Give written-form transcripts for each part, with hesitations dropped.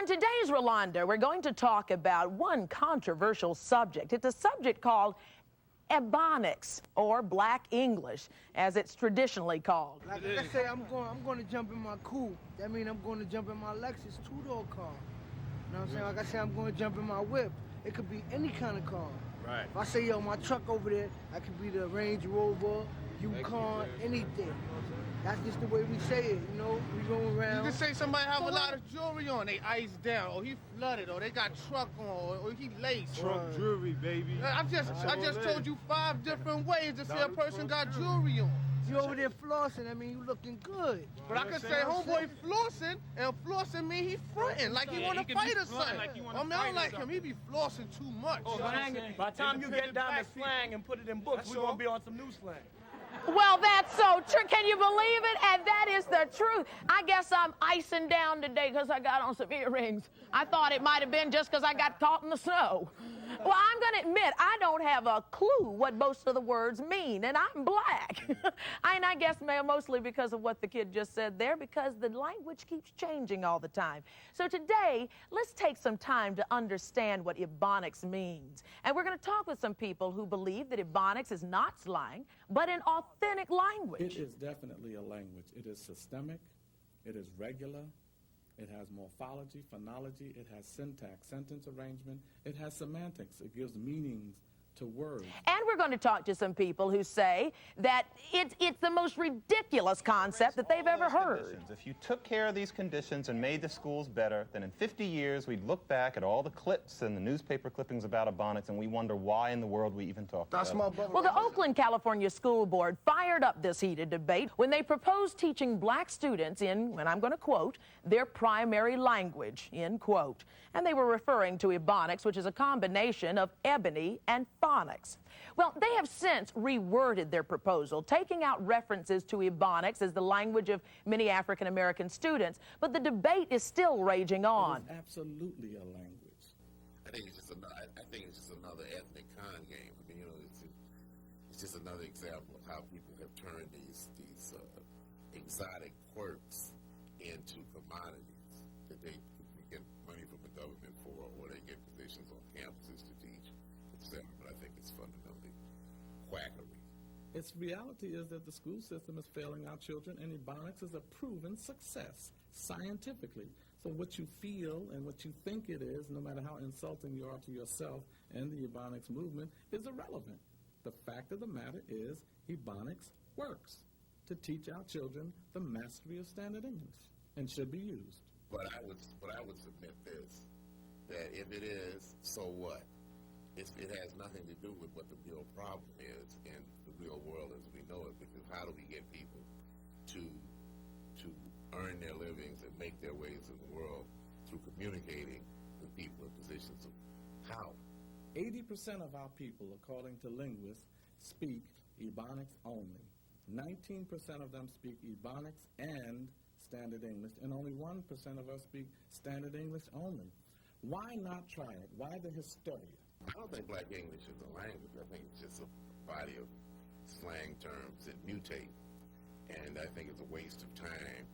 today's Rolando, we're going to talk about one controversial subject. It's a subject called Ebonics, or Black English, as it's traditionally called. Like I say, I'm going to jump in my coupe. That means I'm going to jump in my Lexus two-door car. You know what I'm saying? Like I say, I'm going to jump in my whip. It could be any kind of car. Right. If I say, yo, my truck over there, that could be the Range Rover, Yukon, anything. That's just the way we say it, you know? We go around. You can say somebody have a lot of jewelry on, they iced down, or he flooded, or they got truck on, or he laced. Truck jewelry, baby. I just told you 5 different ways to say a person got jewelry on. You over there flossing, I mean, you looking good. But I can say homeboy flossing, and flossing mean he fronting, like he want to fight or something. Like I mean, I don't like him, he be flossing too much. By the time you get down to slang and put it in books, we're going to be on some new slang. Well, that's so true. Can you believe it? And that is the truth. I guess I'm icing down today because I got on some earrings. I thought it might have been just because I got caught in the snow. Well, I'm going to admit, I don't have a clue what most of the words mean, and I'm black. And I guess mostly because of what the kid just said there, because the language keeps changing all the time. So today, let's take some time to understand what Ebonics means. And we're going to talk with some people who believe that Ebonics is not slang, but an authentic language. It is definitely a language. It is systemic, it is regular, it has morphology, phonology, it has syntax, sentence arrangement, it has semantics, it gives meanings to words. And we're going to talk to some people who say that it's the most ridiculous concept that they've ever heard. If you took care of these conditions and made the schools better, then in 50 years we'd look back at all the clips and the newspaper clippings about Ebonics and we wonder why in the world we even talked about it. Well, the Oakland, California School Board fired up this heated debate when they proposed teaching black students in, and I'm going to quote, their primary language, end quote. And they were referring to Ebonics, which is a combination of ebony and phonics. Well, they have since reworded their proposal, taking out references to Ebonics as the language of many African-American students, but the debate is still raging on. It is absolutely a language. I think it's just another ethnic con game. I mean, you know, it's just another example of how people have turned these exotic quirks into commodities that they get money from the government for, or they get positions on campuses to teach, etc. But I think it's fundamentally quackery. Its reality is that the school system is failing our children, and Ebonics is a proven success scientifically. So what you feel and what you think it is, no matter how insulting you are to yourself and the Ebonics movement, is irrelevant. The fact of the matter is Ebonics works to teach our children the mastery of standard English and should be used. But I would submit this, that if it is, so what? It has nothing to do with what the real problem is in the real world as we know it, because how do we get people to earn their livings and make their ways in the world through communicating with people in positions of power? 80% of our people, according to linguists, speak Ebonics only. 19% of them speak Ebonics and Standard English, and only 1% of us speak Standard English only. Why not try it? Why the hysteria? I don't think Black English is a language. I think it's just a body of slang terms that mutate, and I think it's a waste of time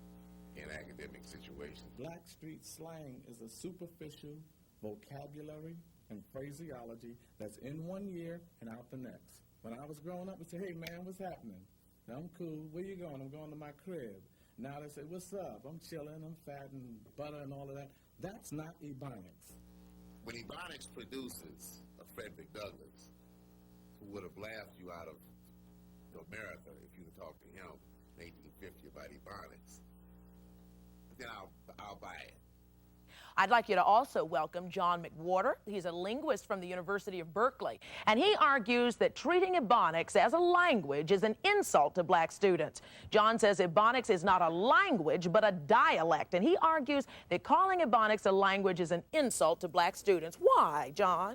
in academic situations. Black street slang is a superficial vocabulary and phraseology that's in one year and out the next. When I was growing up, we said, hey man, what's happening? I'm cool. Where you going? I'm going to my crib. Now they say, what's up? I'm chilling, I'm fat and butter and all of that. That's not Ebonics. When Ebonics produces a Frederick Douglass, who would have laughed you out of America if you had talked to him in 1850 about Ebonics, then I'll buy it. I'd like you to also welcome John McWhorter. He's a linguist from the University of Berkeley, and he argues that treating Ebonics as a language is an insult to black students. John says Ebonics is not a language, but a dialect, and he argues that calling Ebonics a language is an insult to black students. Why, John?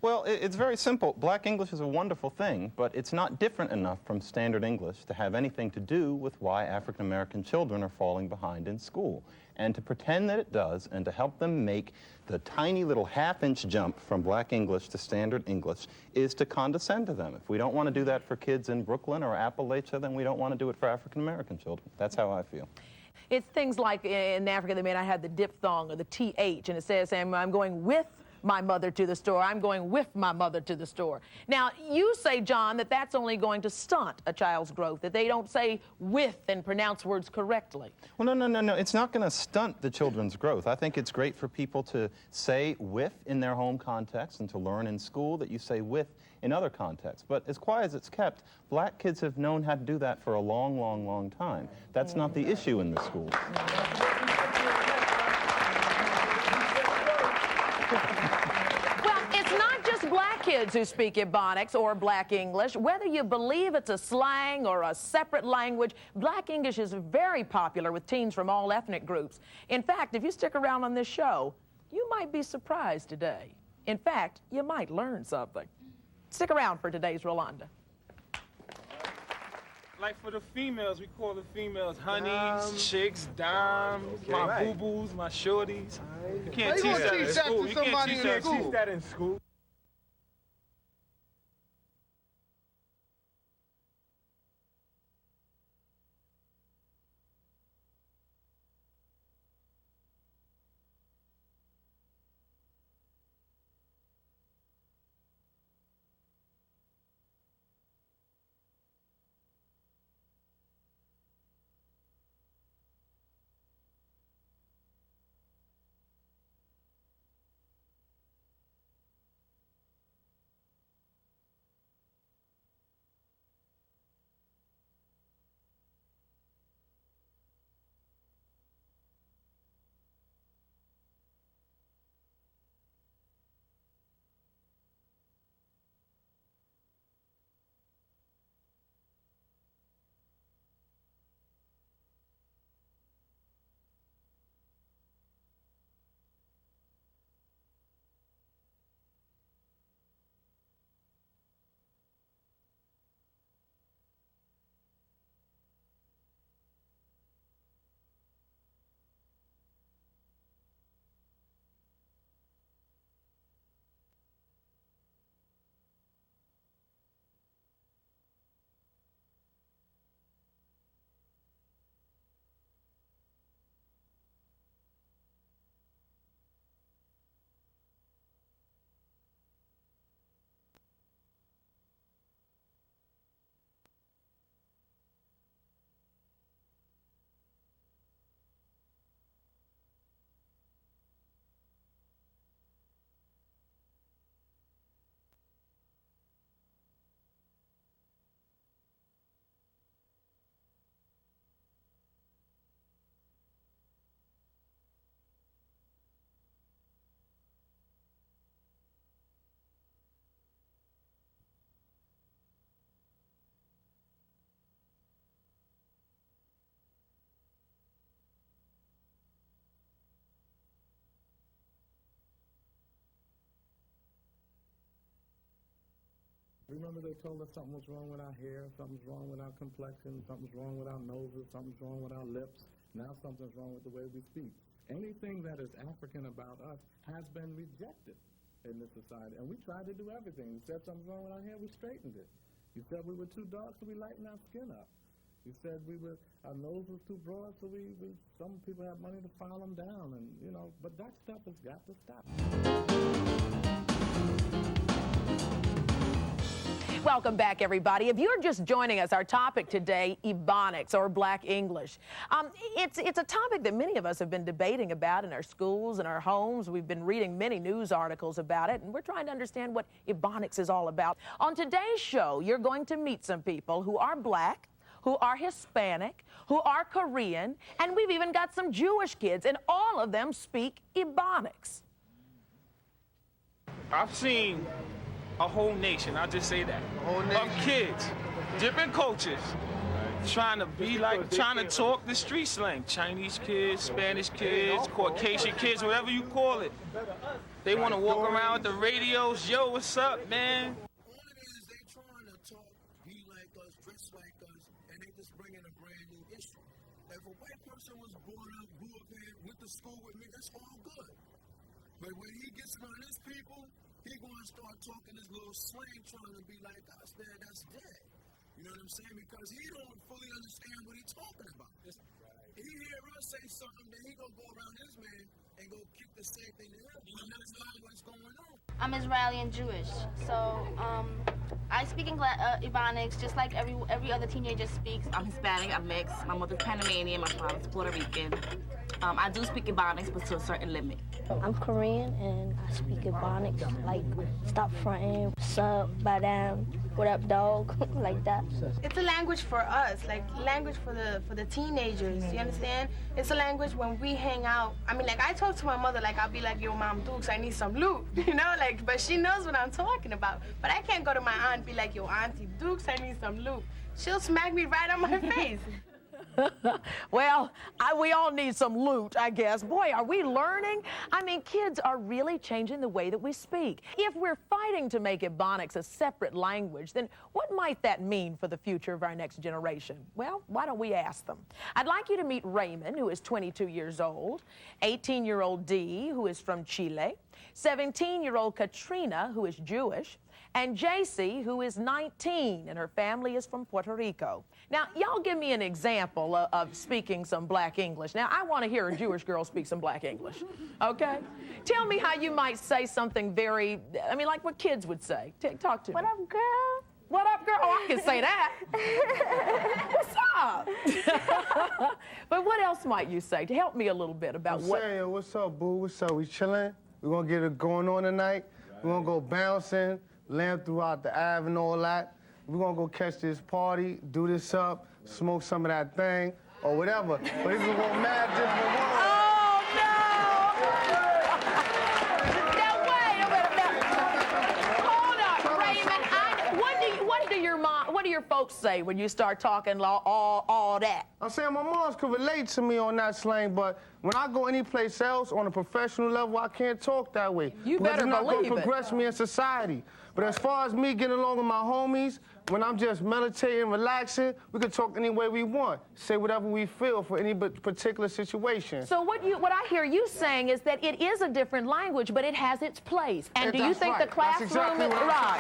Well, it's very simple. Black English is a wonderful thing, but it's not different enough from Standard English to have anything to do with why African American children are falling behind in school. And to pretend that it does, and to help them make the tiny little half-inch jump from Black English to Standard English, is to condescend to them. If we don't want to do that for kids in Brooklyn or Appalachia, then we don't want to do it for African American children. That's how I feel. It's things like in Africa they may not have the diphthong or the TH, and it says, I'm going with my mother to the store. I'm going with my mother to the store. Now, you say, John, that that's only going to stunt a child's growth, that they don't say with and pronounce words correctly. Well, no. It's not going to stunt the children's growth. I think it's great for people to say with in their home context and to learn in school that you say with in other contexts. But as quiet as it's kept, black kids have known how to do that for a long time. That's not the issue in the schools. Well, it's not just black kids who speak Ebonics or black English. Whether you believe it's a slang or a separate language, black English is very popular with teens from all ethnic groups. In fact, if you stick around on this show, you might be surprised today. In fact, you might learn something. Stick around for today's Rolanda. Like for the females, we call the females honeys, chicks, dimes, my boo-boos, my shorties. You can't teach that in school. You can't teach that in school. Remember they told us something was wrong with our hair, something's wrong with our complexion, something's wrong with our noses, something's wrong with our lips. Now something's wrong with the way we speak. Anything that is African about us has been rejected in this society. And we tried to do everything. You said something's wrong with our hair, we straightened it. You said we were too dark, so we lightened our skin up. You said our nose was too broad, so some people have money to file them down. And, but that stuff has got to stop. Welcome back, everybody. If you're just joining us, our topic today, Ebonics, or Black English. It's a topic that many of us have been debating about in our schools and our homes. We've been reading many news articles about it, and we're trying to understand what Ebonics is all about. On today's show, you're going to meet some people who are black, who are Hispanic, who are Korean, and we've even got some Jewish kids, and all of them speak Ebonics. I've seen a whole nation, I'll just say that, of kids, different cultures, trying to talk the street slang. Chinese kids, Spanish kids, Caucasian kids, whatever you call it. They want to walk around with the radios, yo, what's up, man? All it is they trying to talk, be like us, dress like us, and they just bring in a brand new issue. If a white person was grew up here, went to school with me, that's all good. But when he gets around his people, he gonna start talking this little slang, trying to be like us, man, that's dead. You know what I'm saying? Because he don't fully understand what he's talking about. he hear us say something, then he gonna go around his man and go kick the same thing to him. And that's not what's going on. I'm Israeli and Jewish, so I speak Ebonics just like every other teenager speaks. I'm Hispanic, I'm mixed. My mother's Panamanian, my father's Puerto Rican. I do speak Ebonics, but to a certain limit. I'm Korean and I speak Ebonics, like stop fronting, sup, badam, what up dog, like that. It's a language for us, like language for the teenagers, you understand? It's a language when we hang out. I mean, like I talk to my mother, like I'll be like, yo mom Dukes, I need some loot, you know, like, but she knows what I'm talking about. But I can't go to my aunt and be like, yo auntie Dukes, I need some loot. She'll smack me right on my face. Well, we all need some loot, I guess. Boy, are we learning? I mean, kids are really changing the way that we speak. If we're fighting to make Ebonics a separate language, then what might that mean for the future of our next generation? Well, why don't we ask them? I'd like you to meet Raymond, who is 22 years old, 18-year-old Dee, who is from Chile, 17-year-old Katrina, who is Jewish, and JC, who is 19, and her family is from Puerto Rico. Now, y'all give me an example of speaking some black English. Now, I want to hear a Jewish girl speak some black English, okay? Tell me how you might say something very, I mean, like what kids would say. Talk to me. What up, girl? What up, girl? Oh, I can say that. What's up? But what else might you say? To help me a little bit about what... Saying, what's up, boo? What's up? We chilling? We're going to get it going on tonight. We're going to go bouncing, lamp throughout the Ave and all that. We're going to go catch this party, do this up, smoke some of that thing, or whatever. But this is what mad different world. Oh, no! Now, wait a minute. Hold on, Raymond. What do your folks say when you start talking all that? I'm saying my moms could relate to me on that slang, but when I go anyplace else on a professional level, I can't talk that way. You better believe it. It's not going to progress me in society. But as far as me getting along with my homies, when I'm just meditating, relaxing, we can talk any way we want. Say whatever we feel for any particular situation. So what I hear you saying is that it is a different language, but it has its place. And do you think the classroom exactly is right?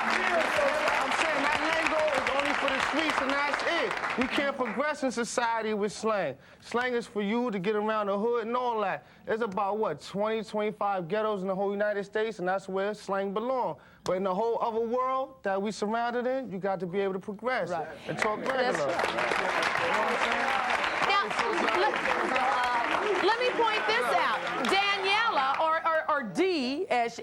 I'm saying that lingo is only for the streets and that's it. We can't progress in society with slang. Slang is for you to get around the hood and all that. There's about, what, 20, 25 ghettos in the whole United States, and that's where slang belongs. But in the whole other world that we surrounded in, you got to be able to progress and talk regular. You know what I'm saying? Now, let me point this out. Daniela, or Dee, as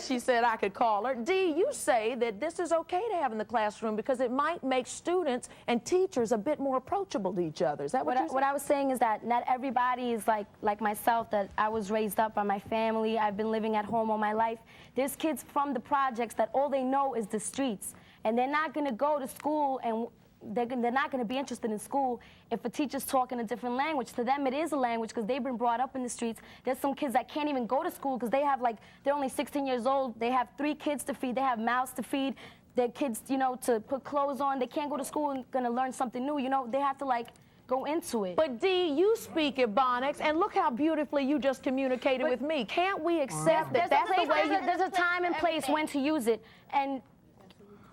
she said I could call her, Dee, you say that this is okay to have in the classroom because it might make students and teachers a bit more approachable to each other. Is that What I was saying is that not everybody is like myself, that I was raised up by my family. I've been living at home all my life. There's kids from the projects that all they know is the streets, and they're not going to go to school and they're not going to be interested in school if a teacher's talking a different language. To them, it is a language because they've been brought up in the streets. There's some kids that can't even go to school because they're only 16 years old. They have 3 kids to feed. They have mouths to feed. Their kids, to put clothes on. They can't go to school and going to learn something new. They have to, go into it. But Dee, you speak Ebonics, and look how beautifully you just communicated with me. Can't we accept that that's the way there's a time and place when to use it, and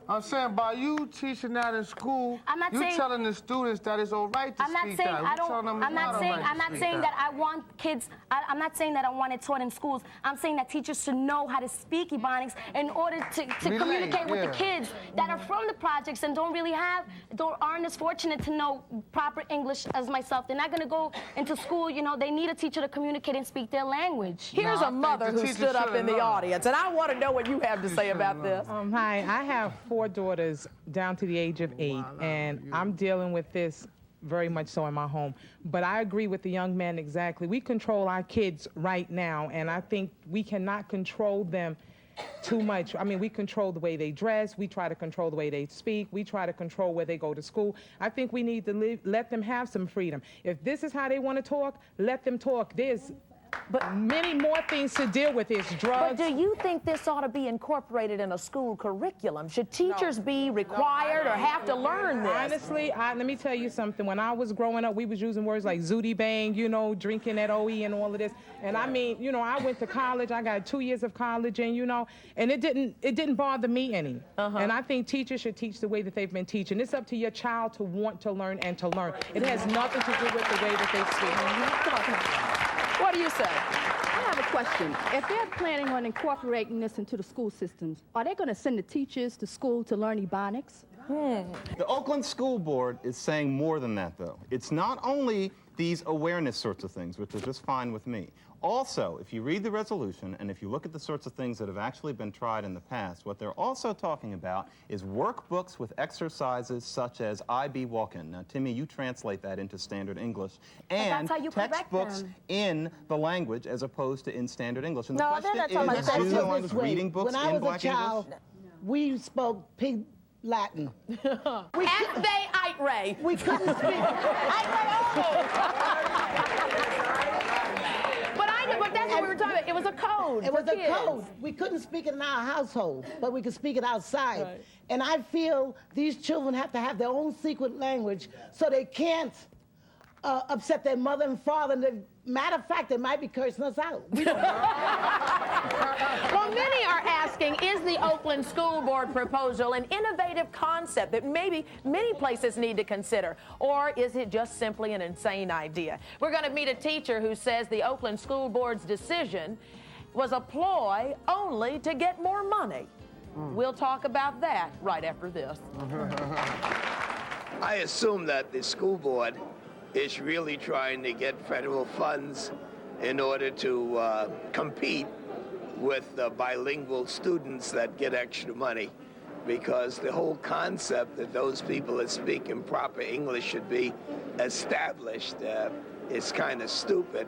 I'm saying by you teaching that in school, you're telling the students that it's all right to speak that. I'm not saying that I want kids. I'm not saying that I want it taught in schools. I'm saying that teachers should know how to speak Ebonics in order to communicate with the kids that are from the projects and aren't as fortunate to know proper English as myself. They're not going to go into school. They need a teacher to communicate and speak their language. Here's a mother who stood up in the audience, and I want to know what you have to say about this. Hi, I have 4 daughters down to the age of 8, and I'm dealing with this very much so in my home. But I agree with the young man exactly. We control our kids right now, and I think we cannot control them too much. I mean, we control the way they dress. We try to control the way they speak. We try to control where they go to school. I think we need to let them have some freedom. If this is how they want to talk, let them talk. There's But many more things to deal with is drugs. But do you think this ought to be incorporated in a school curriculum? Should teachers be required or have to learn this? Honestly, let me tell you something. When I was growing up, we was using words like zooty bang, you know, drinking at OE and all of this. And I mean, you know, I went to college. I got 2 years of college, and you know, and it didn't bother me any. And I think teachers should teach the way that they've been teaching. It's up to your child to want to learn and to learn. It has nothing to do with the way that they speak. Come on. What do you say? I have a question. If they're planning on incorporating this into the school systems, are they going to send the teachers to school to learn Ebonics? The Oakland School Board is saying more than that, though. It's not only these awareness sorts of things, which is just fine with me. Also, if you read the resolution and if you look at the sorts of things that have actually been tried in the past, what they're also talking about is workbooks with exercises such as IB walk-in. Now, Timmy, you translate that into standard English. And textbooks in the language as opposed to in standard English. And the question is, do the language reading books in Black English? We spoke pig Latin. And they ite-ray. We couldn't speak. But that's what we were talking about. It was a code. It was a code. We couldn't speak it in our household, but we could speak it outside. Right. And I feel these children have to have their own secret language so they can't upset their mother and father. And matter of fact, they might be cursing us out. Well, many are asking, is the Oakland School Board proposal an innovative concept that maybe many places need to consider? Or is it just simply an insane idea? We're going to meet a teacher who says the Oakland School Board's decision was a ploy only to get more money. We'll talk about that right after this. I assume that the school board is really trying to get federal funds in order to compete with the bilingual students that get extra money, because the whole concept that those people that speak in proper English should be established is kind of stupid.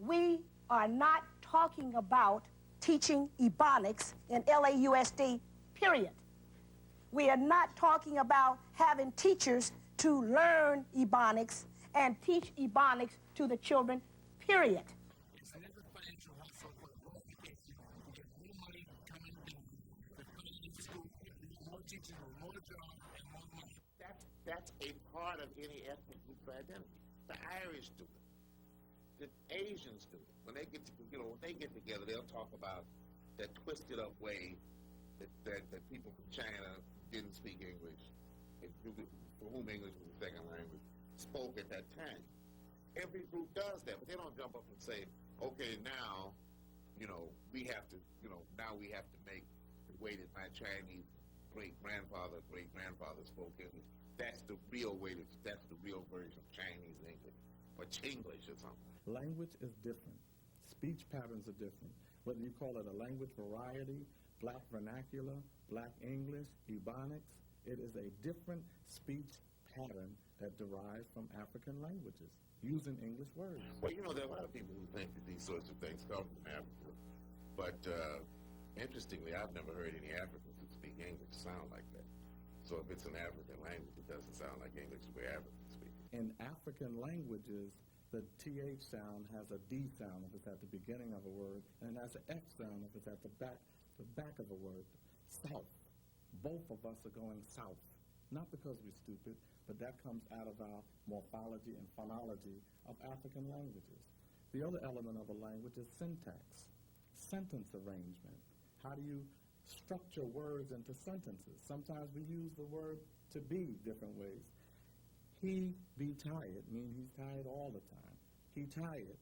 We are not talking about teaching Ebonics in LAUSD, period. We are not talking about having teachers to learn Ebonics and teach Ebonics to the children, period. It's never financial hustle, but more because you get more money coming in. They're putting you in school, more teachers, more jobs, and more money. That's a part of any ethnic group's identity. The Irish do it. The Asians do it. When they get when they get together, they'll talk about that twisted up way that people from China didn't speak English, and for whom English was a second language, spoke at that time. Every group does that, but they don't jump up and say, okay, now, we have to, now we have to make the way that my Chinese great-grandfather spoke English. That's the real way, that's the real version of Chinese English, or Chinglish or something. Language is different. Speech patterns are different. Whether you call it a language variety, Black vernacular, Black English, Ebonics, it is a different speech pattern that derives from African languages, using English words. Well, there are a lot of people who think that these sorts of things come from Africa, but interestingly, I've never heard any Africans who speak English sound like that. So if it's an African language, it doesn't sound like English the way Africans speak. In African languages, the TH sound has a D sound if it's at the beginning of a word, and it has an F sound if it's at the back of a word. South. Both of us are going south. Not because we're stupid, but that comes out of our morphology and phonology of African languages. The other element of a language is syntax, sentence arrangement. How do you structure words into sentences? Sometimes we use the word to be different ways. He be tired means he's tired all the time. He tired.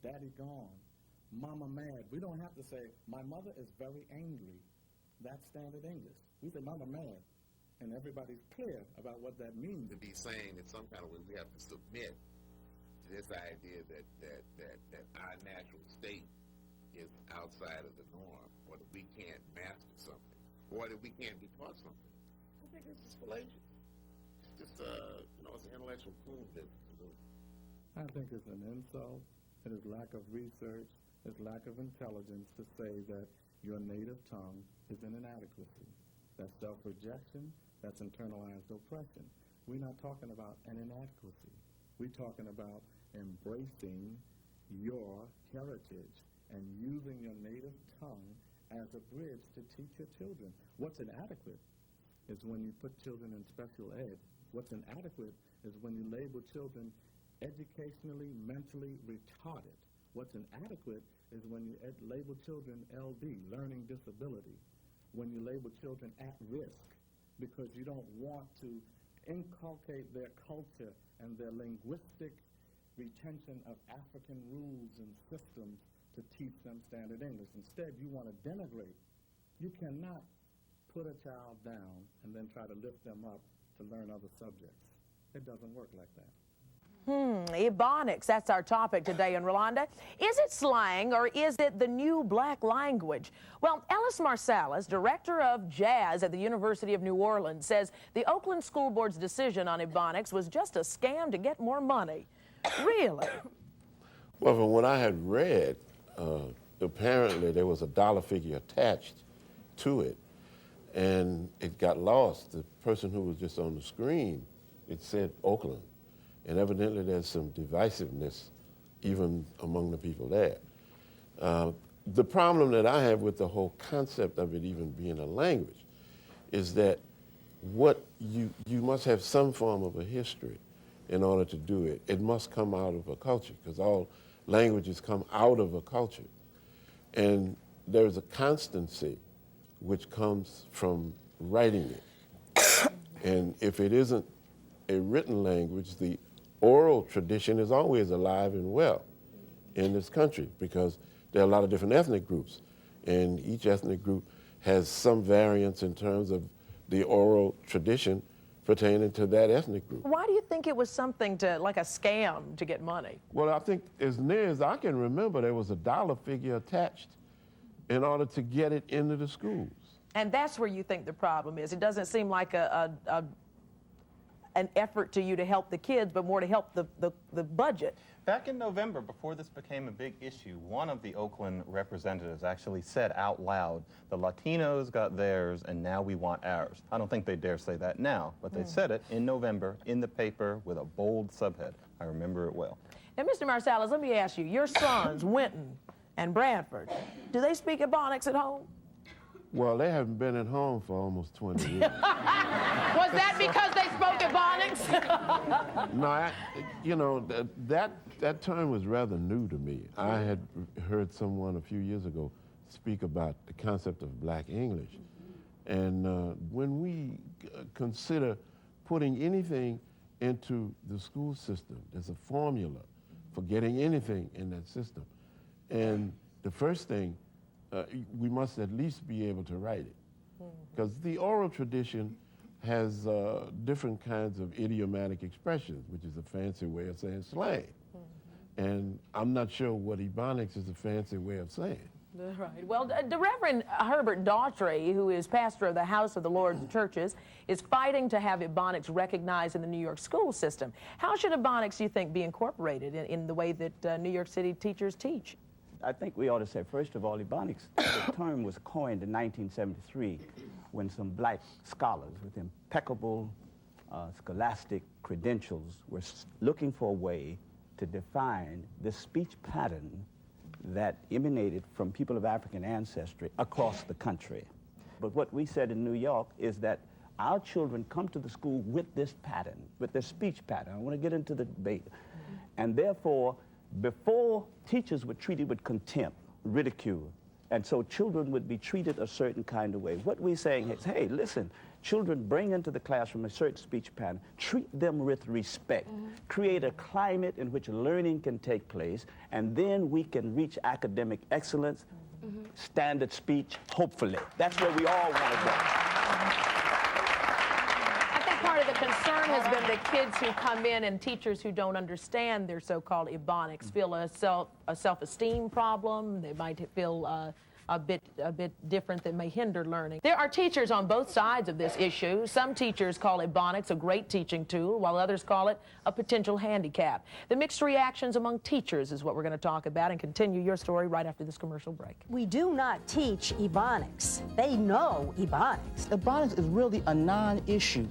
Daddy gone. Mama mad. We don't have to say, my mother is very angry. That's standard English. We say, Mama mad. And everybody's clear about what that means. To be saying that some kind of way we have to submit to this idea that our natural state is outside of the norm, or that we can't master something, or that we can't be taught something. I think it's just fallacious. It's just, it's an intellectual cool business. I think it's an insult. It is lack of research. It's lack of intelligence to say that your native tongue is an inadequacy. That's self-rejection. That's internalized oppression. We're not talking about an inadequacy. We're talking about embracing your heritage and using your native tongue as a bridge to teach your children. What's inadequate is when you put children in special ed. What's inadequate is when you label children educationally, mentally retarded. What's inadequate is when you label children LD, learning disability, when you label children at risk, because you don't want to inculcate their culture and their linguistic retention of African rules and systems to teach them standard English. Instead, you want to denigrate. You cannot put a child down and then try to lift them up to learn other subjects. It doesn't work like that. Ebonics, that's our topic today in Rolanda. Is it slang or is it the new black language? Well, Ellis Marsalis, director of jazz at the University of New Orleans, says the Oakland School Board's decision on Ebonics was just a scam to get more money. Really? Well, from what I had read, apparently there was a dollar figure attached to it, and it got lost. The person who was just on the screen, it said Oakland. And evidently there's some divisiveness even among the people there. The problem that I have with the whole concept of it even being a language is that you must have some form of a history in order to do it. It must come out of a culture, because all languages come out of a culture. And there's a constancy which comes from writing it. And if it isn't a written language, the oral tradition is always alive and well in this country, because there are a lot of different ethnic groups, and each ethnic group has some variance in terms of the oral tradition pertaining to that ethnic group. Why do you think it was something like a scam to get money? Well, I think as near as I can remember, there was a dollar figure attached in order to get it into the schools. And that's where you think the problem is. It doesn't seem like an effort to you to help the kids, but more to help the budget. Back in November, before this became a big issue, one of the Oakland representatives actually said out loud, the Latinos got theirs and now we want ours. I don't think they dare say that now, but they said it in November in the paper with a bold subhead. I remember it well. And Mr. Marsalis, let me ask you, your sons, Winton and Bradford, do they speak Ebonics at home? Well, they haven't been at home for almost 20 years. Was that because they spoke Ebonics? No, you know, that term was rather new to me. I had heard someone a few years ago speak about the concept of black English. And when we consider putting anything into the school system, there's a formula for getting anything in that system. And the first thing, we must at least be able to write it. Because the oral tradition has different kinds of idiomatic expressions, which is a fancy way of saying slang. And I'm not sure what Ebonics is a fancy way of saying. Right. Well, the Reverend Herbert Daughtry, who is pastor of the House of the Lord's Churches, is fighting to have Ebonics recognized in the New York school system. How should Ebonics, you think, be incorporated in the way that New York City teachers teach? I think we ought to say, first of all, Ebonics, the term was coined in 1973 when some black scholars with impeccable scholastic credentials were looking for a way to define the speech pattern that emanated from people of African ancestry across the country. But what we said in New York is that our children come to the school with this pattern, with their speech pattern. I want to get into the debate. And therefore, before, teachers were treated with contempt, ridicule, and so children would be treated a certain kind of way. What we're saying is, hey, listen, children bring into the classroom a certain speech pattern, treat them with respect, create a climate in which learning can take place, and then we can reach academic excellence, standard speech, hopefully. That's where we all want to go. I think part of the concern has been the kids who come in and teachers who don't understand their so-called Ebonics feel a self-esteem problem. They might feel a bit different that may hinder learning. There are teachers on both sides of this issue. Some teachers call Ebonics a great teaching tool, while others call it a potential handicap. The mixed reactions among teachers is what we're going to talk about, and continue your story right after this commercial break. We do not teach Ebonics. They know Ebonics. Ebonics is really a non-issue.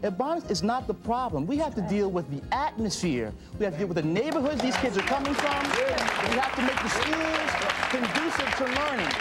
Ebonics is not the problem. We have to deal with the atmosphere. We have to deal with the neighborhoods these kids are coming from. We have to make the schools conducive to learning.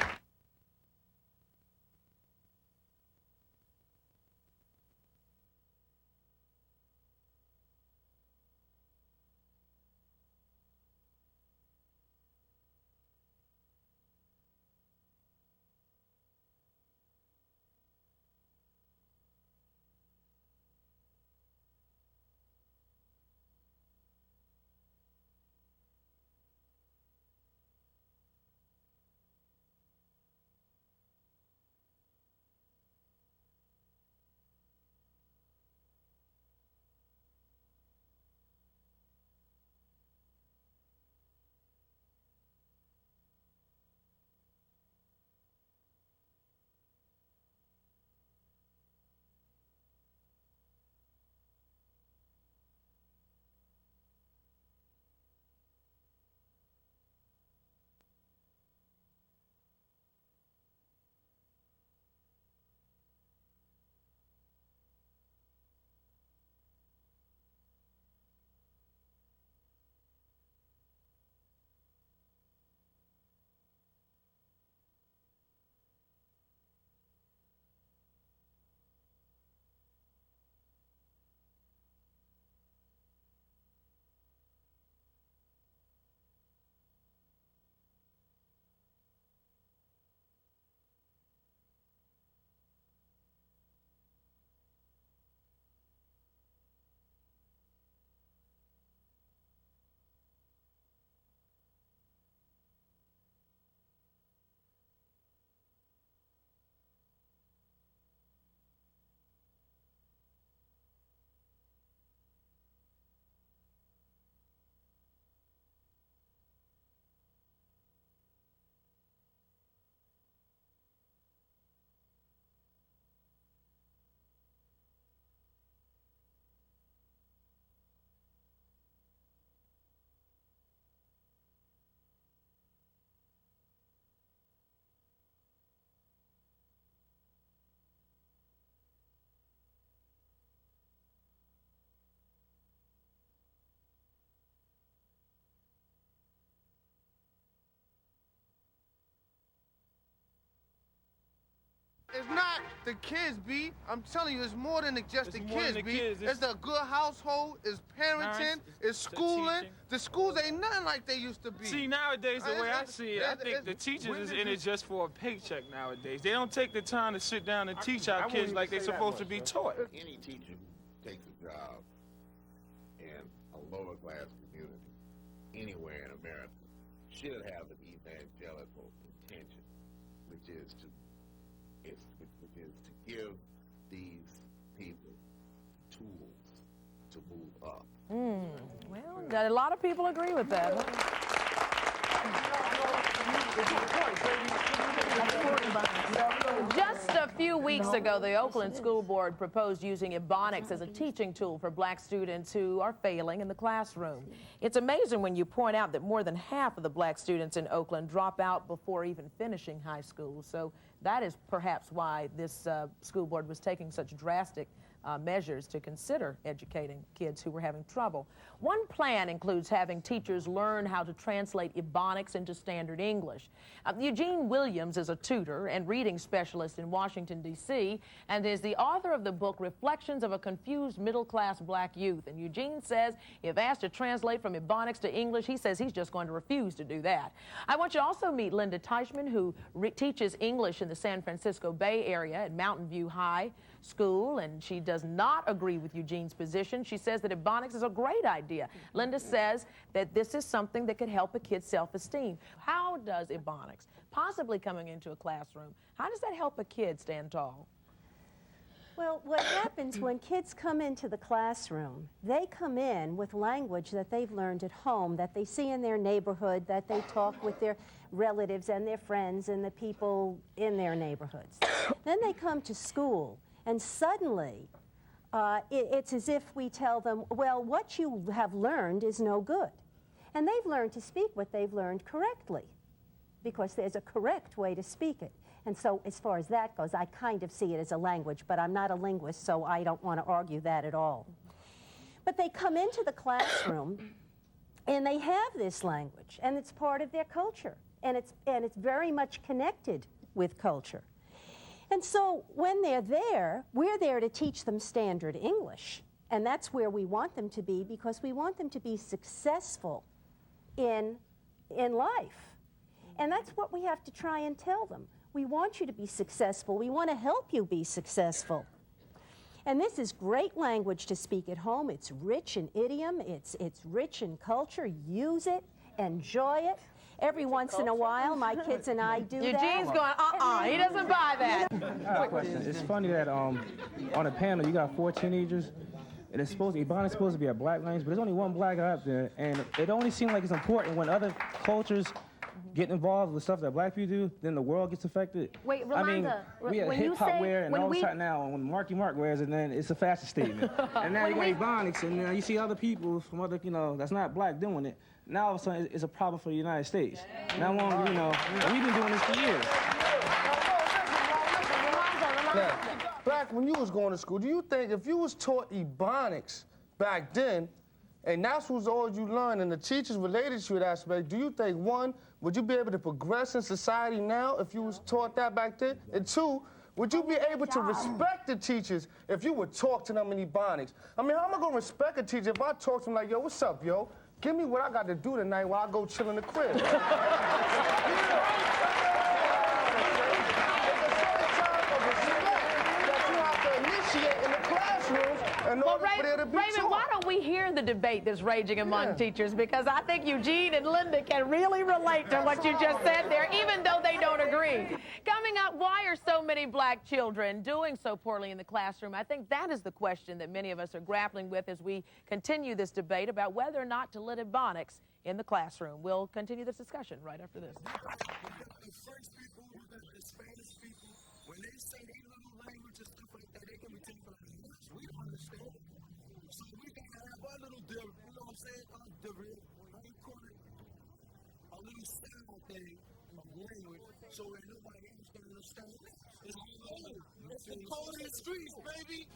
It's not the kids, B. I'm telling you, it's more than just the more kids, than the B. kids. It's a good household, it's parenting, it's schooling. The schools ain't nothing like they used to be. See, nowadays, the way I see it, I think the teachers is in it just for a paycheck nowadays. They don't take the time to sit down and teach our kids like they're supposed to be taught. Any teacher who takes a job in a lower class community anywhere in America should have an evangelical intention, which is to give these people tools to move up. Well, a lot of people agree with that. Just a few weeks ago, the Oakland School Board proposed using Ebonics as a teaching tool for black students who are failing in the classroom. It's amazing when you point out that more than half of the black students in Oakland drop out before even finishing high school. So that is perhaps why this school board was taking such drastic measures to consider educating kids who were having trouble. One plan includes having teachers learn how to translate Ebonics into standard English. Eugene Williams is a tutor and reading specialist in Washington, D.C., and is the author of the book Reflections of a Confused Middle-Class Black Youth. And Eugene says if asked to translate from Ebonics to English, he says he's just going to refuse to do that. I want you to also meet Linda Teichman, who teaches English in the San Francisco Bay Area at Mountain View High School, and she does not agree with Eugene's position. She says that Ebonics is a great idea. Linda says that this is something that could help a kid's self-esteem. How does Ebonics, possibly coming into a classroom, how does that help a kid stand tall? Well, what happens when kids come into the classroom, they come in with language that they've learned at home, that they see in their neighborhood, that they talk with their relatives and their friends and the people in their neighborhoods. Then they come to school, and suddenly it's as if we tell them, well, what you have learned is no good. And they've learned to speak what they've learned correctly, because there's a correct way to speak it. And so as far as that goes, I kind of see it as a language, but I'm not a linguist, so I don't want to argue that at all. But they come into the classroom, and they have this language, and it's part of their culture, and it's very much connected with culture. And so when they're there, we're there to teach them standard English, and that's where we want them to be, because we want them to be successful in life. And that's what we have to try and tell them. We want you to be successful. We want to help you be successful. And this is great language to speak at home. It's rich in idiom. It's rich in culture. Use it. Enjoy it. Every once in a while, my kids and I do that. Eugene's going, he doesn't buy that. I have a question. It's funny that on a panel, you got 4 teenagers, and Ebonics is supposed to be a black language, but there's only one black guy up there, and it only seems like it's important when other cultures get involved with stuff that black people do, then the world gets affected. Wait, I mean, Rolanda, we had hip-hop wear, and all of a sudden now, when Marky Mark wears it, then it's a fashion statement. And now you got Ebonics, and now you see other people from other, that's not black doing it. Now all of a sudden, it's a problem for the United States. Now, and we've been doing this for years. Back when you was going to school, do you think if you was taught Ebonics back then, and that's was all you learned, and the teachers related to that aspect, do you think, one, would you be able to progress in society now if you was taught that back then? And two, would you be able to respect the teachers if you would talk to them in Ebonics? I mean, how am I going to respect a teacher if I talk to them like, yo, what's up, yo? Give me what I got to do tonight while I go chill in the crib. Well, Raymond, why don't we hear the debate that's raging among teachers? Because I think Eugene and Linda can really relate to what you just said there, even though they don't agree. Coming up, why are so many black children doing so poorly in the classroom? I think that is the question that many of us are grappling with as we continue this debate about whether or not to let Ebonics in the classroom. We'll continue this discussion right after this. The French people, the Spanish people, when they say they little language and stuff like that, they can be taken from the English. We don't understand. So we can have our little different, you know what I'm saying? A little sound thing of language, so that nobody else can understand it. It's the code in the streets, baby.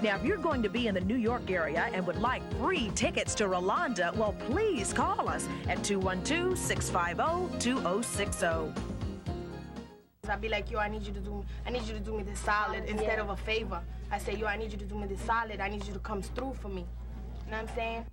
Now, if you're going to be in the New York area and would like free tickets to Rolanda, well, please call us at 212-650-2060. I'd be like, yo, I need you to do me this solid instead of a favor. I say, yo, I need you to do me this solid. I need you to come through for me. You know what I'm saying?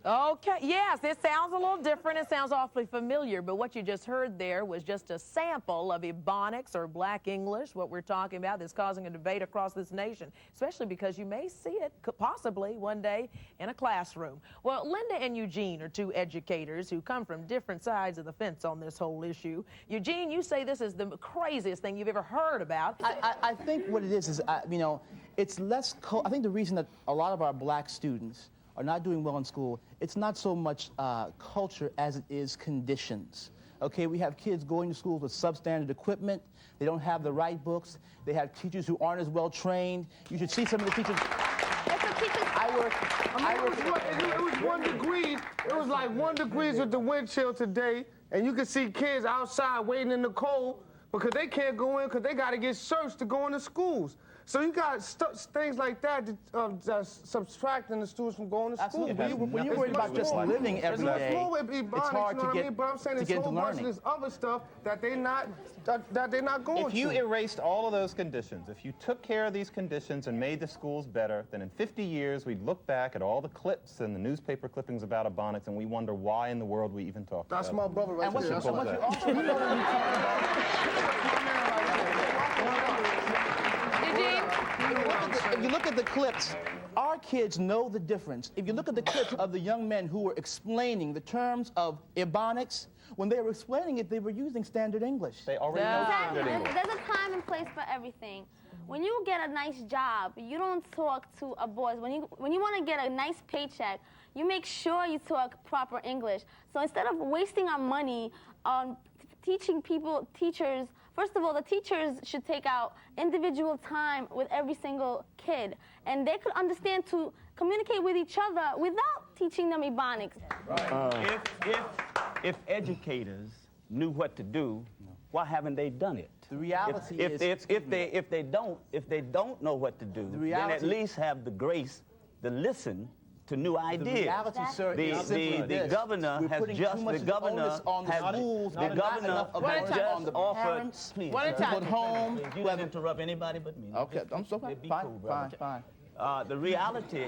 Okay, yes, this sounds a little different. It sounds awfully familiar, but what you just heard there was just a sample of Ebonics or Black English, what we're talking about that's causing a debate across this nation, especially because you may see it possibly one day in a classroom. Well, Linda and Eugene are two educators who come from different sides of the fence on this whole issue. Eugene, you say this is the craziest thing you've ever heard about. I think what it is you know, it's less, I think the reason that a lot of our black students are not doing well in school, it's not so much culture as it is conditions. Okay, we have kids going to schools with substandard equipment. They don't have the right books. They have teachers who aren't as well trained. You should see some of the teachers. It was 1 degree. It was like 1 degree with the wind chill today, and you could see kids outside waiting in the cold because they can't go in because they got to get searched to go into schools. So you got things like that that's subtracting the students from going to school. When you're worried about just living every day, it's hard to get But I'm saying there's a whole bunch of this other stuff that they're not going to. If you erased all of those conditions, if you took care of these conditions and made the schools better, then in 50 years we'd look back at all the clips and the newspaper clippings about Ebonics and we wonder why in the world we even talk about it. That's my brother right there. That's what you also know when you talk about if you look at the clips, our kids know the difference. If you look at the clips of the young men who were explaining the terms of Ebonics, when they were explaining it, they were using standard English. They already know standard English. There's a time and place for everything. When you get a nice job, you don't talk to a boss. When you want to get a nice paycheck, you make sure you talk proper English. So instead of wasting our money on teachers, first of all, the teachers should take out individual time with every single kid. And they could understand to communicate with each other without teaching them Ebonics. If educators knew what to do, why haven't they done it? The reality is if they don't know what to do, then at least have the grace to listen to new ideas. The reality, sir, the governor has just offered. Please, one at a time. Home. You don't interrupt anybody but me. Okay, I'm so fine. Fine. The reality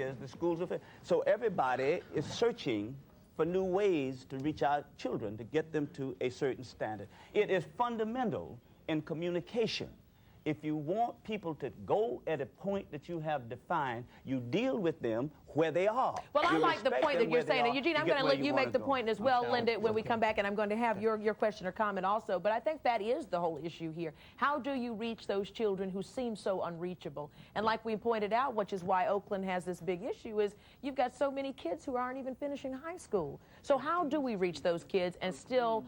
is the schools are. So everybody is searching for new ways to reach our children to get them to a certain standard. It is fundamental in communication. If you want people to go at a point that you have defined, you deal with them where they are. Well, I like the point that you're saying. And Eugene, I'm going to let you make the point as well, Linda, when we come back, and I'm going to have your question or comment also. But I think that is the whole issue here. How do you reach those children who seem so unreachable? And like we pointed out, which is why Oakland has this big issue, is you've got so many kids who aren't even finishing high school. So how do we reach those kids and still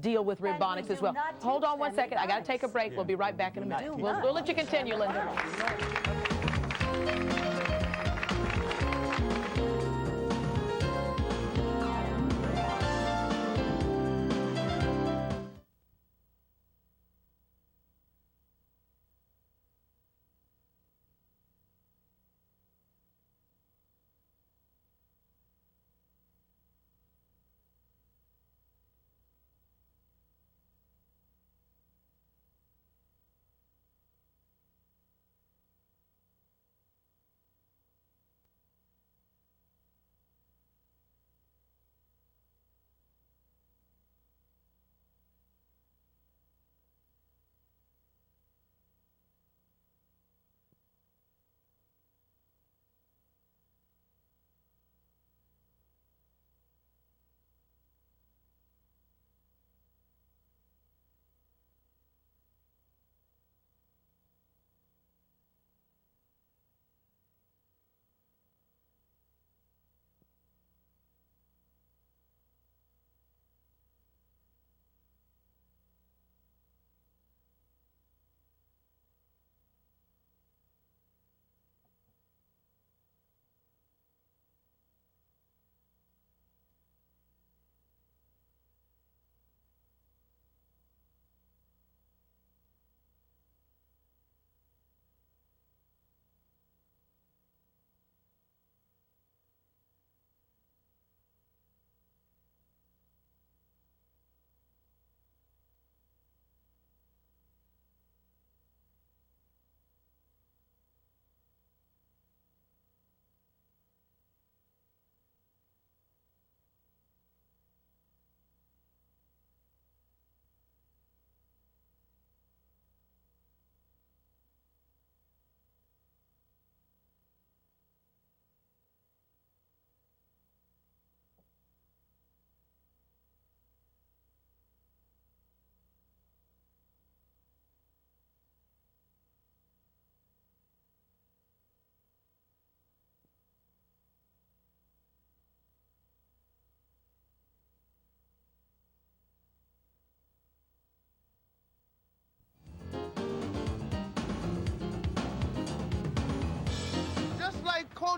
deal with Ebonics as well? Hold on one second. I got to take a break. We'll be right back in a minute. We'll let you continue, Linda.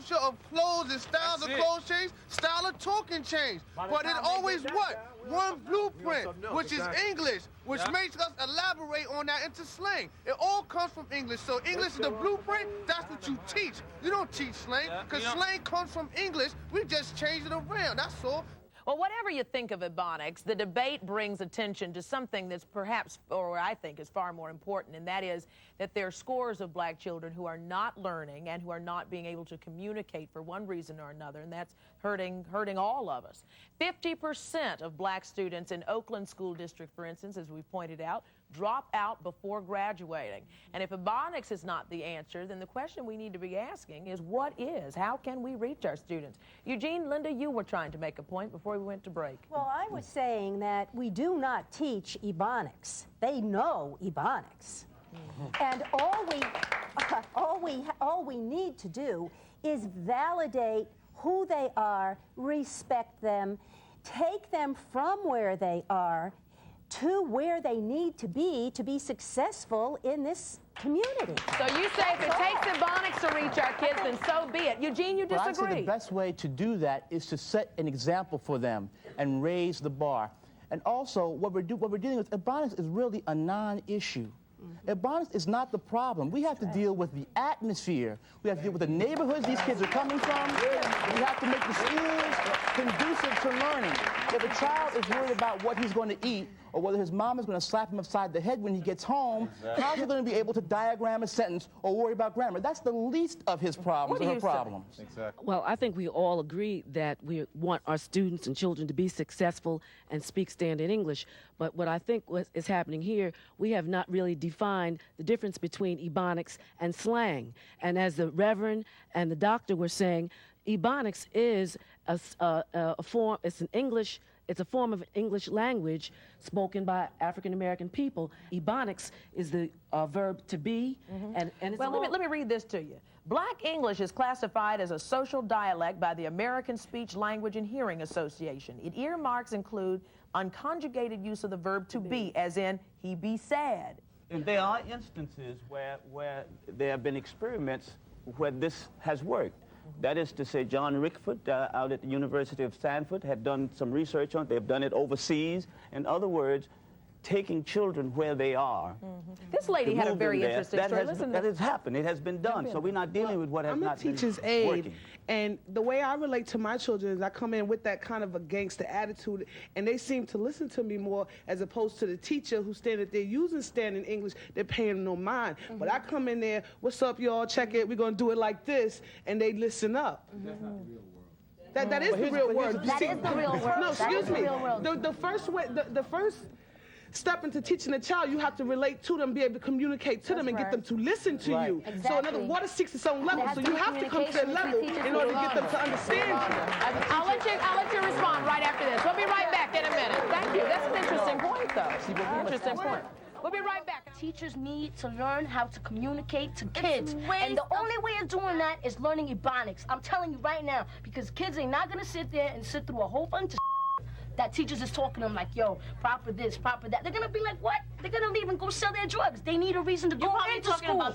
culture of clothes and styles of clothes change, style of talking change. But it always what? One blueprint, which is English, which makes us elaborate on that into slang. It all comes from English. So English is the blueprint, that's what you teach. You don't teach slang, because slang comes from English. We just change it around, that's all. Well, whatever you think of Ebonics, the debate brings attention to something that's perhaps, or I think is far more important, and that is that there are scores of black children who are not learning and who are not being able to communicate for one reason or another, and that's hurting all of us. 50% of black students in Oakland School District, for instance, as we pointed out, drop out before graduating. And if Ebonics is not the answer, then the question we need to be asking is what is? How can we reach our students? Eugene, Linda, you were trying to make a point before we went to break. Well, I was saying that we do not teach Ebonics. They know Ebonics. And all we need to do is validate who they are, respect them, take them from where they are to where they need to be successful in this community. So you say if it takes Ebonics to reach our kids, then so be it. Eugene, you disagree. But I say the best way to do that is to set an example for them and raise the bar. And also, what we're dealing with, Ebonics is really a non-issue. Ebonics is not the problem. We have to deal with the atmosphere. We have to deal with the neighborhoods these kids are coming from. We have to make the schools conducive to learning. If a child is worried about what he's going to eat or whether his mom is going to slap him upside the head when he gets home, how's he going to be able to diagram a sentence or worry about grammar? That's the least of his problems or her problems. Exactly. Well, I think we all agree that we want our students and children to be successful and speak standard English. But what I think is happening here, we have not really defined the difference between Ebonics and slang. And as the Reverend and the doctor were saying, Ebonics is a form, it's a form of English language spoken by African American people. Ebonics is the verb to be, and it's well, let me read this to you. Black English is classified as a social dialect by the American Speech, Language, and Hearing Association. Its earmarks include unconjugated use of the verb to be, as in, he be sad. And there are instances where there have been experiments where this has worked. That is to say, John Rickford out at the University of Stanford had done some research on it. They've done it overseas. In other words, taking children where they are. This lady had a very interesting story. That has happened. It has been done. So we're not dealing with what has not been working. I'm a teacher's aide, and the way I relate to my children is I come in with that kind of a gangster attitude, and they seem to listen to me more as opposed to the teacher who's standing there using standard English. They're paying no mind. But I come in there, what's up, y'all? Check it. We're going to do it like this, and they listen up. That's not the real world. That is the real world. That is the real world. No, excuse me. The first step into teaching a child, you have to relate to them, be able to communicate to them, and get them to listen to you. Exactly. So in other words, water seeks its own level, so you have to come to that level in order to get them to understand you. I'll let you respond right after this. We'll be right back in a minute. Thank you. That's an interesting point, though. Interesting point. We'll be right back. Teachers need to learn how to communicate to kids. And the only way of doing that is learning Ebonics. I'm telling you right now, because kids ain't not going to sit there and sit through a whole bunch of that teachers is talking to them like, yo, proper this, proper that. They're going to be like, what? They're going to leave and go sell their drugs. They need a reason to go into school.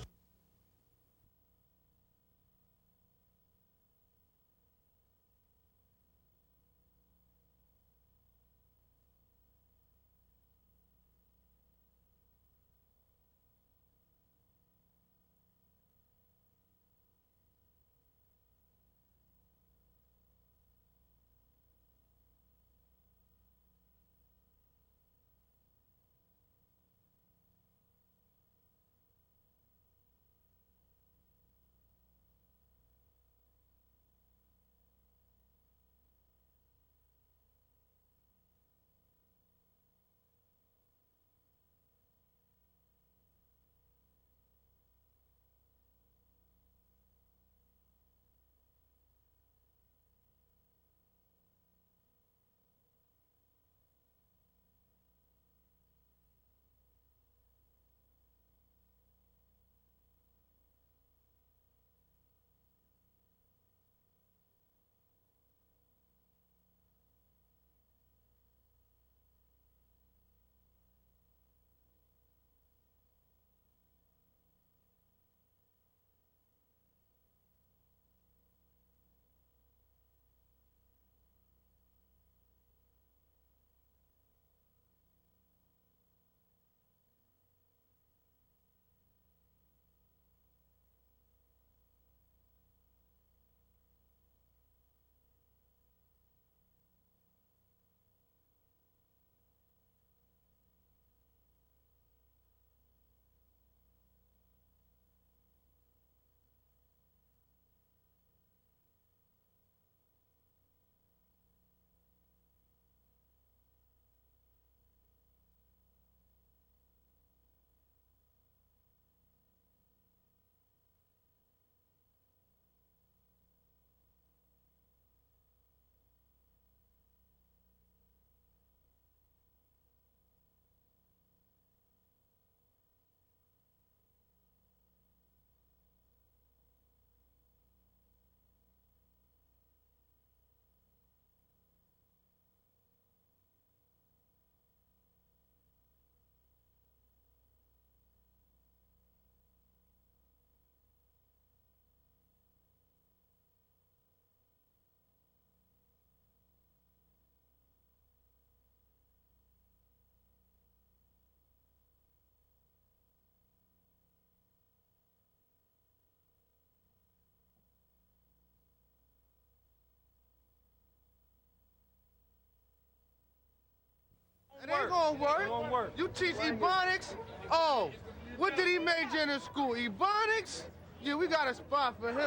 Ain't gonna work. You teach Ebonics? Oh, what did he major in school? Ebonics? Yeah, we got a spot for him.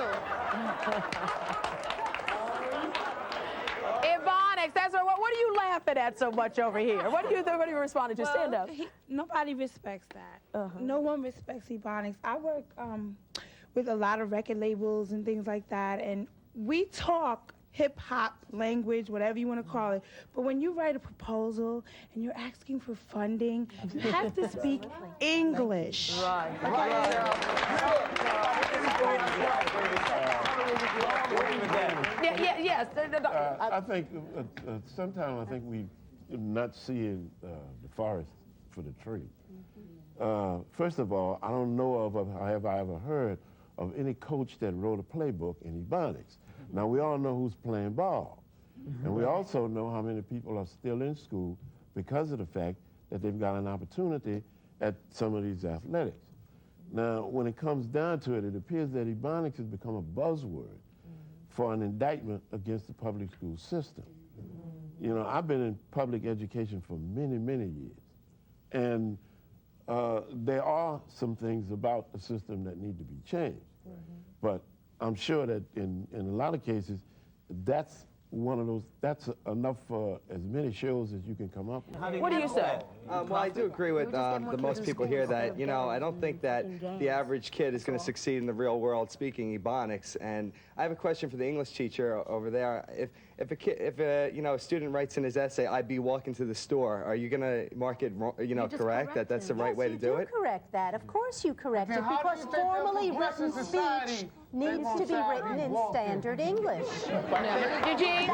Ebonics, that's what are you laughing at so much over here? What are you responding to? Stand up. Nobody respects that. No one respects Ebonics. I work with a lot of record labels and things like that, and we talk hip-hop language, whatever you want to call it, but when you write a proposal and you're asking for funding, you have to speak English. Right. Yes. I think sometimes we not seeing the forest for the tree. First of all, I don't know of, have I ever heard of any coach that wrote a playbook in Ebonics. Now, we all know who's playing ball. And we also know how many people are still in school because of the fact that they've got an opportunity at some of these athletics. Now, when it comes down to it, it appears that Ebonics has become a buzzword for an indictment against the public school system. You know, I've been in public education for many, many years. And there are some things about the system that need to be changed. But I'm sure that in a lot of cases, that's one of those, that's enough for as many shows as you can come up with. What do you say? Well, I do agree with the most people here that, you know, I don't think that the average kid is going to succeed in the real world speaking Ebonics. And I have a question for the English teacher over there. If a student writes in his essay, "I'd be walking to the store," are you going to mark it, correct? That's the right way to do it? Correct that. Of course you correct it, because formally written speech needs to be written in standard English. Eugene?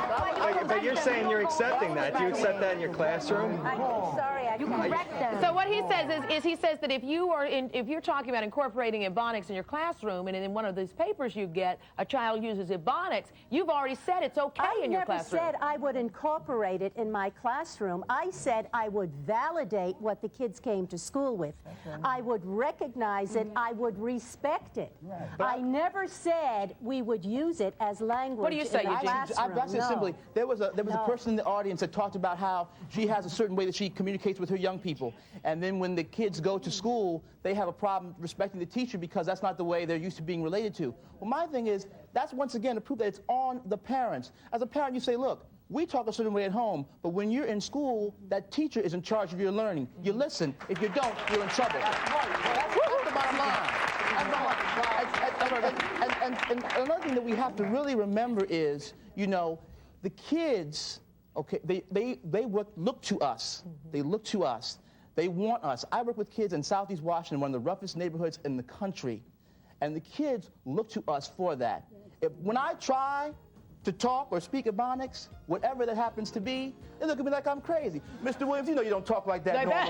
But you're saying you're accepting that. Do you accept that in your classroom? Sorry, I correct them. So what he says is he says that if you're talking about incorporating Ebonics in your classroom, and in one of these papers you get, a child uses Ebonics, you've already said it's okay in your classroom. I never said I would incorporate it in my classroom. I said I would validate what the kids came to school with. I would recognize it. I would respect it. I never said we would use it as language. What do you say, in the Eugene? classroom. I said simply, there was a person in the audience that talked about how she has a certain way that she communicates with her young people, and then when the kids go to school, they have a problem respecting the teacher because that's not the way they're used to being related to. Well, my thing is, that's once again to prove that it's on the parents. As a parent, you say, look, we talk a certain way at home, but when you're in school, that teacher is in charge of your learning. You listen. If you don't, you're in trouble. That's the bottom line. And another thing that we have to really remember is, the kids, okay, they look to us. They look to us. They want us. I work with kids in Southeast Washington, one of the roughest neighborhoods in the country, and the kids look to us for that. When I try to talk or speak Ebonics, whatever that happens to be, they look at me like I'm crazy. Mr. Williams, you know you don't talk like that normally.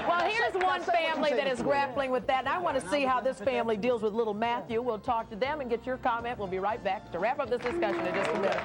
Well, here's one family that is grappling with that, and I want to see how this family deals with little Matthew. We'll talk to them and get your comment. We'll be right back to wrap up this discussion in just a minute.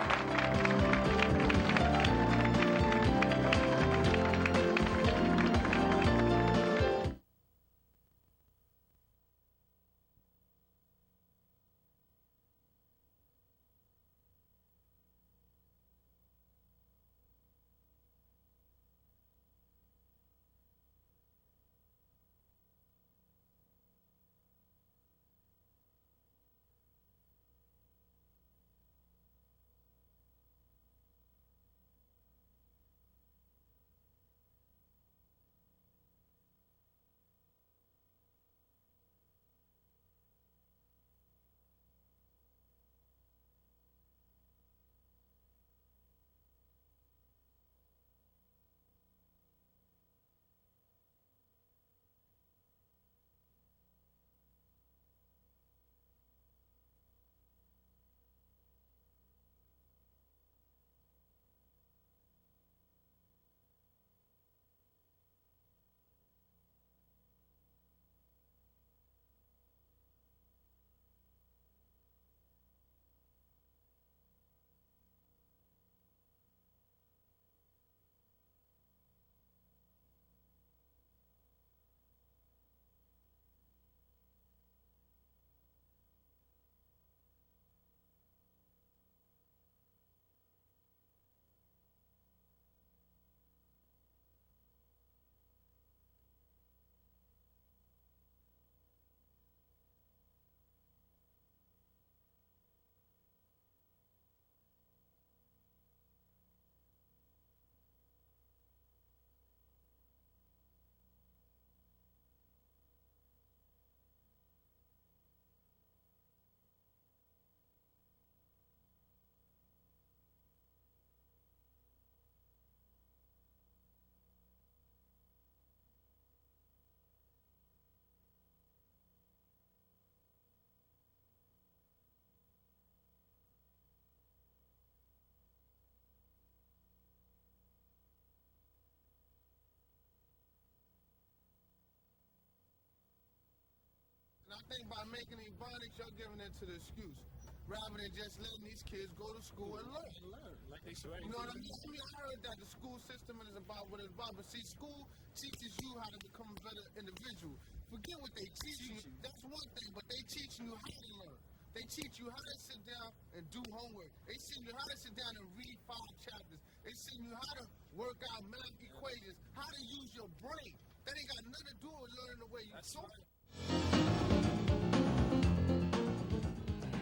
think by making Ebonics, you're giving it to the excuse, rather than just letting these kids go to school and learn. Like they should. You know what I mean? I heard that the school system is about what it's about, but see, school teaches you how to become a better individual. Forget what they teach you. That's one thing, but they teach you how to learn. They teach you how to sit down and do homework. They teach you how to sit down and read 5 chapters. They teach you how to work out math equations, how to use your brain. That ain't got nothing to do with learning the way you talk.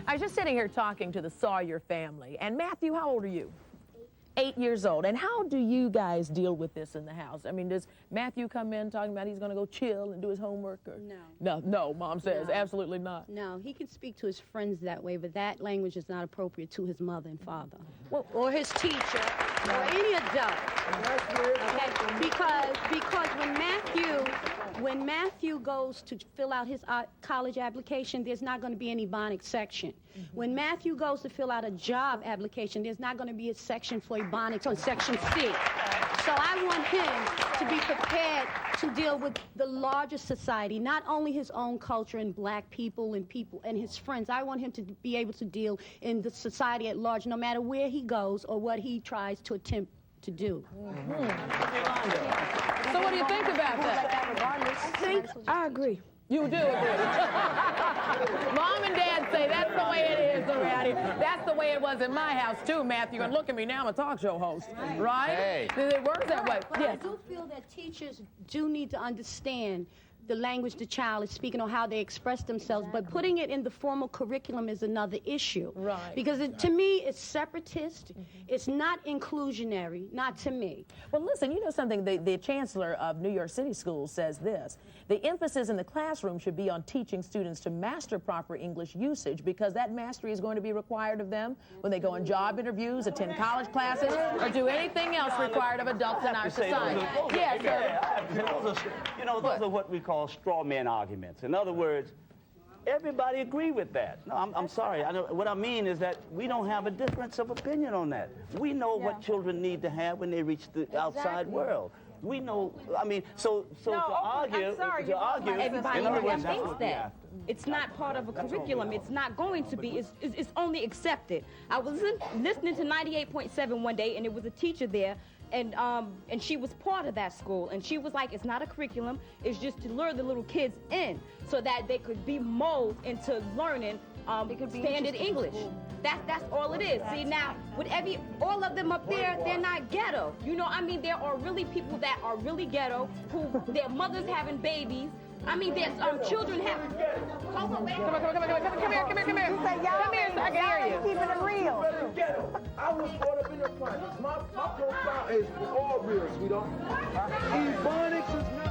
I was just sitting here talking to the Sawyer family. And Matthew, how old are you? 8 years old. And how do you guys deal with this in the house? I mean, does Matthew come in talking about he's going to go chill and do his homework? Or? No, Mom says, absolutely not. No, he can speak to his friends that way, but that language is not appropriate to his mother and father, or his teacher, or any adult. Okay? Because when Matthew goes to fill out his college application, there's not going to be any Ebonics section. When Matthew goes to fill out a job application, there's not going to be a section for Ebonics on Section C. So I want him to be prepared to deal with the larger society, not only his own culture and black people and his friends. I want him to be able to deal in the society at large, no matter where he goes or what he tries to attempt to do. So what do you think about that? I agree. You do agree. Mom and Dad say that's the way it is around here. That's the way it was in my house too, Matthew. And look at me now, I'm a talk show host, right? Hey. It works that way. But I do feel that teachers do need to understand the language the child is speaking or how they express themselves, but putting it in the formal curriculum is another issue. Right. Because to me, it's separatist, it's not inclusionary, not to me. Well, listen, you know something, the chancellor of New York City Schools says this: the emphasis in the classroom should be on teaching students to master proper English usage, because that mastery is going to be required of them when they go on job interviews, attend college classes, or do anything else required of adults in our society. Yes, sir. Those are what we call straw man arguments. In other words, everybody agree with that. No, I'm sorry. What I mean is that we don't have a difference of opinion on that. We know what children need to have when they reach the outside world. We know, I mean, so to argue, Everybody in other words, thinks that. It's not part of a curriculum. It's not going to be. It's only accepted. I was listening to 98.7 one day, and there was a teacher there, and she was part of that school, and she was like, it's not a curriculum, it's just to lure the little kids in so that they could be molded into learning standard English. That's all it is. See, now, with all of them up there, they're not ghetto. You know, I mean, there are really people that are really ghetto, who their mothers having babies. I mean, there's children having... Come on, come here. Come here, I can hear you. Keeping it real. I was brought up in the projects. My profile is all real, sweetheart. Ebonics is not